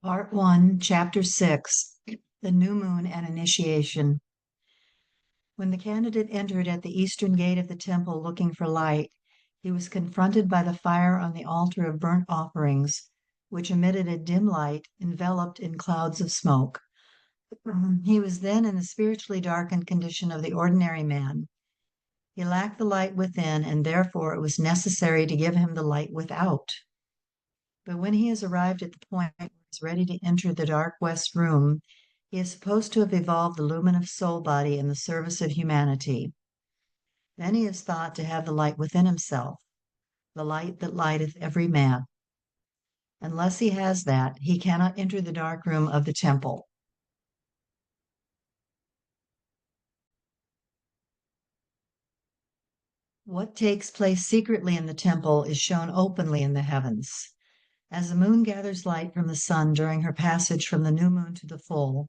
Part 1, Chapter 6, The New Moon and Initiation. When the candidate entered at the eastern gate of the temple looking for light, he was confronted by the fire on the altar of burnt offerings, which emitted a dim light enveloped in clouds of smoke. He was then in the spiritually darkened condition of the ordinary man. He lacked the light within, and therefore it was necessary to give him the light without. But when he has arrived at the point where he is ready to enter the dark west room, he is supposed to have evolved the luminous soul body in the service of humanity. Then he is thought to have the light within himself, the light that lighteth every man. Unless he has that, he cannot enter the dark room of the temple. What takes place secretly in the temple is shown openly in the heavens. As the moon gathers light from the sun during her passage from the new moon to the full,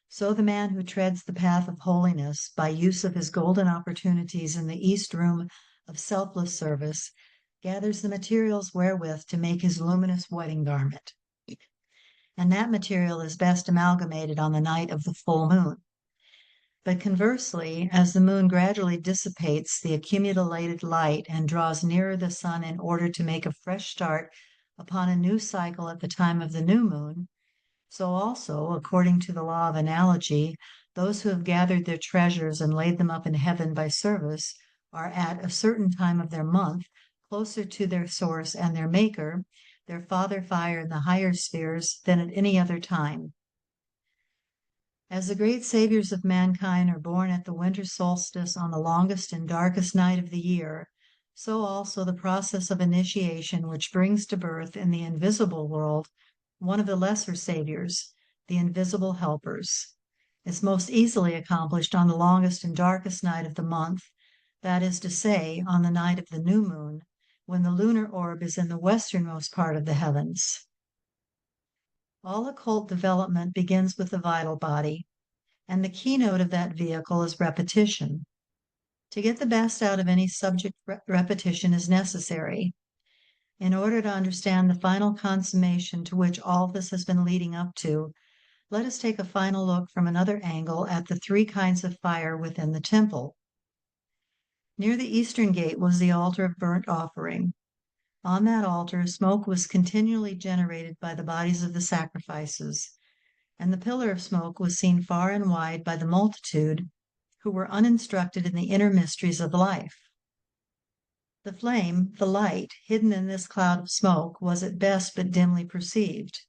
so the man who treads the path of holiness by use of his golden opportunities in the east room of selfless service gathers the materials wherewith to make his luminous wedding garment. And that material is best amalgamated on the night of the full moon. But conversely, as the moon gradually dissipates the accumulated light and draws nearer the sun in order to make a fresh start upon a new cycle at the time of the new moon, so also, according to the law of analogy, those who have gathered their treasures and laid them up in heaven by service are at a certain time of their month closer to their source and their maker, their father fire in the higher spheres, than at any other time. As the great saviors of mankind are born at the winter solstice on the longest and darkest night of the year, so also the process of initiation which brings to birth in the invisible world one of the lesser saviors, the invisible helpers, is most easily accomplished on the longest and darkest night of the month, that is to say, on the night of the new moon, when the lunar orb is in the westernmost part of the heavens. All occult development begins with the vital body, and the keynote of that vehicle is repetition. To get the best out of any subject, repetition is necessary. In order to understand the final consummation to which all this has been leading up to, let us take a final look from another angle at the three kinds of fire within the temple. Near the eastern gate was the altar of burnt offering. On that altar, smoke was continually generated by the bodies of the sacrifices, and the pillar of smoke was seen far and wide by the multitude who were uninstructed in the inner mysteries of life. The flame, the light, hidden in this cloud of smoke, was at best but dimly perceived.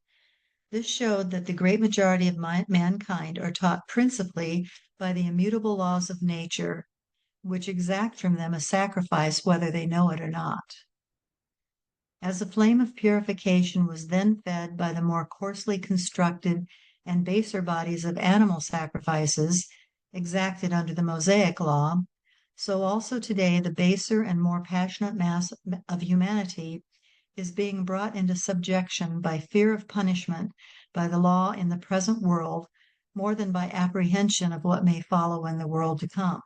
This showed that the great majority of mankind are taught principally by the immutable laws of nature, which exact from them a sacrifice whether they know it or not. As the flame of purification was then fed by the more coarsely constructed and baser bodies of animal sacrifices exacted under the Mosaic law, so also today the baser and more passionate mass of humanity is being brought into subjection by fear of punishment by the law in the present world more than by apprehension of what may follow in the world to come.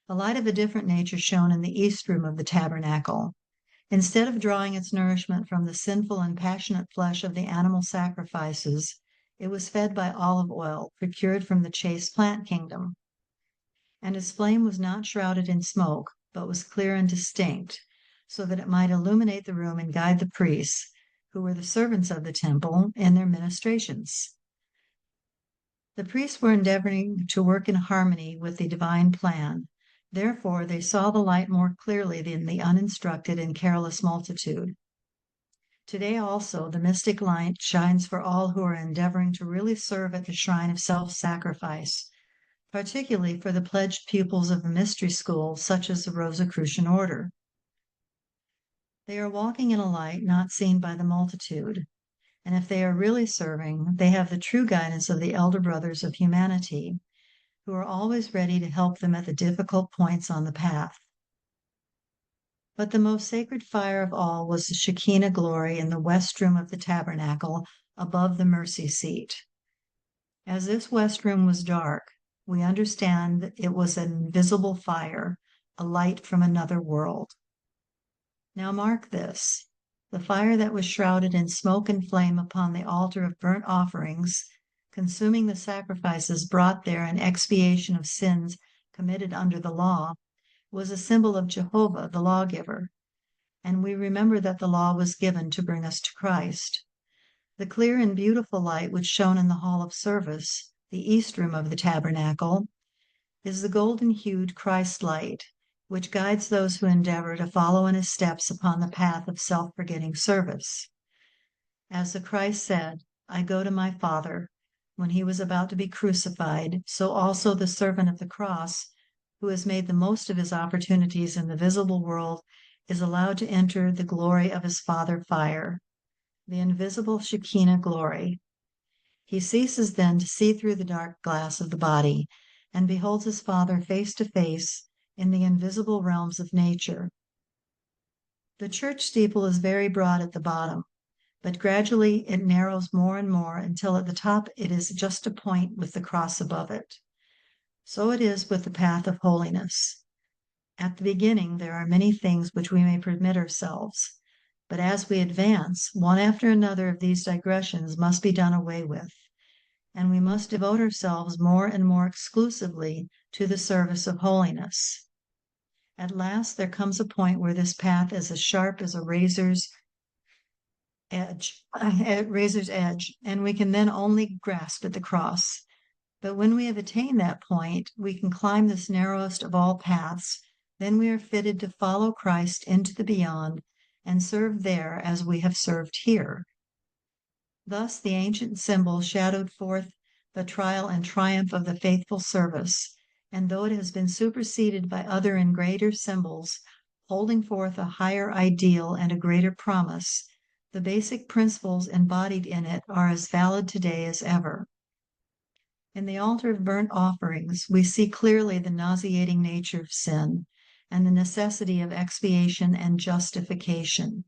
A light of a different nature shone in the east room of the tabernacle. Instead of drawing its nourishment from the sinful and passionate flesh of the animal sacrifices, it was fed by olive oil procured from the chaste plant kingdom. And its flame was not shrouded in smoke, but was clear and distinct, so that it might illuminate the room and guide the priests, who were the servants of the temple, in their ministrations. The priests were endeavoring to work in harmony with the divine plan. Therefore, they saw the light more clearly than the uninstructed and careless multitude. Today also, the mystic light shines for all who are endeavoring to really serve at the shrine of self-sacrifice, particularly for the pledged pupils of a mystery school such as the Rosicrucian order. They are walking in a light not seen by the multitude, and if they are really serving, they have the true guidance of the elder brothers of humanity, who are always ready to help them at the difficult points on the path. But the most sacred fire of all was the Shekinah glory in the west room of the tabernacle above the mercy seat. As this west room was dark, we understand that it was an invisible fire, a light from another world. Now mark this. The fire that was shrouded in smoke and flame upon the altar of burnt offerings, consuming the sacrifices brought there in expiation of sins committed under the law, was a symbol of Jehovah, the lawgiver. And we remember that the law was given to bring us to Christ. The clear and beautiful light which shone in the hall of service, the east room of the tabernacle, is the golden-hued Christ light, which guides those who endeavor to follow in his steps upon the path of self-forgetting service. As the Christ said, "I go to my Father," when he was about to be crucified, so also the servant of the cross, who has made the most of his opportunities in the visible world, is allowed to enter the glory of his Father fire, the invisible Shekinah glory. He ceases then to see through the dark glass of the body and beholds his Father face to face in the invisible realms of nature. The church steeple is very broad at the bottom, but gradually it narrows more and more until at the top it is just a point with the cross above it. So it is with the path of holiness. At the beginning there are many things which we may permit ourselves, but as we advance, one after another of these digressions must be done away with, and we must devote ourselves more and more exclusively to the service of holiness. At last there comes a point where this path is as sharp as a razor's edge, and we can then only grasp at the cross. But when we have attained that point, we can climb this narrowest of all paths. Then we are fitted to follow Christ into the beyond and serve there as we have served here. Thus the ancient symbol shadowed forth the trial and triumph of the faithful service, and though it has been superseded by other and greater symbols, holding forth a higher ideal and a greater promise, the basic principles embodied in it are as valid today as ever. In the altar of burnt offerings, we see clearly the nauseating nature of sin and the necessity of expiation and justification.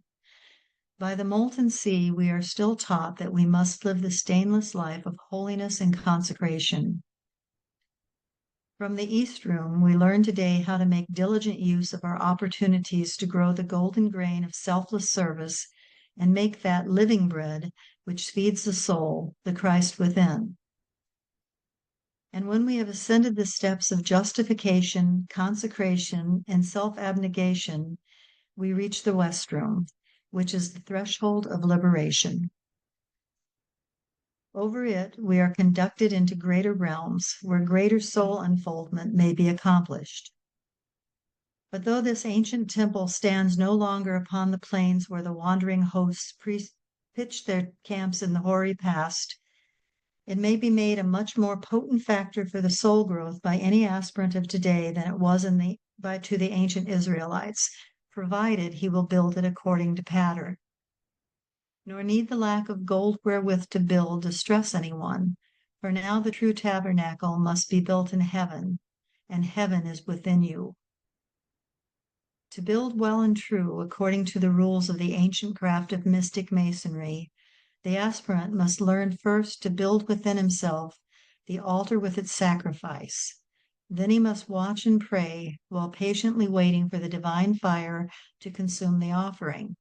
By the molten sea, we are still taught that we must live the stainless life of holiness and consecration. From the East Room, we learn today how to make diligent use of our opportunities to grow the golden grain of selfless service and make that living bread which feeds the soul, the Christ within. And when we have ascended the steps of justification, consecration, and self-abnegation, we reach the West Room, which is the threshold of liberation. Over it, we are conducted into greater realms where greater soul unfoldment may be accomplished. But though this ancient temple stands no longer upon the plains where the wandering hosts pitched their camps in the hoary past, it may be made a much more potent factor for the soul growth by any aspirant of today than it was to the ancient Israelites, provided he will build it according to pattern. Nor need the lack of gold wherewith to build distress anyone, for now the true tabernacle must be built in heaven, and heaven is within you. To build well and true, according to the rules of the ancient craft of mystic masonry, the aspirant must learn first to build within himself the altar with its sacrifice. Then he must watch and pray while patiently waiting for the divine fire to consume the offering.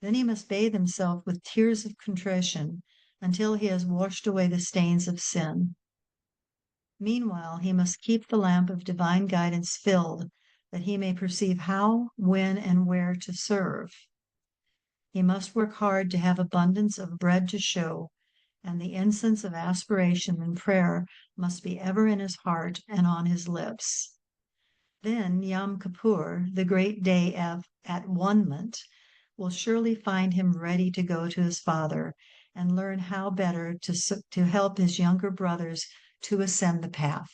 Then he must bathe himself with tears of contrition until he has washed away the stains of sin. Meanwhile, he must keep the lamp of divine guidance filled, that he may perceive how, when, and where to serve. He must work hard to have abundance of bread to show, and the incense of aspiration and prayer must be ever in his heart and on his lips. Then Yom Kippur, the great day of at-one-ment, will surely find him ready to go to his Father and learn how better to help his younger brothers to ascend the path.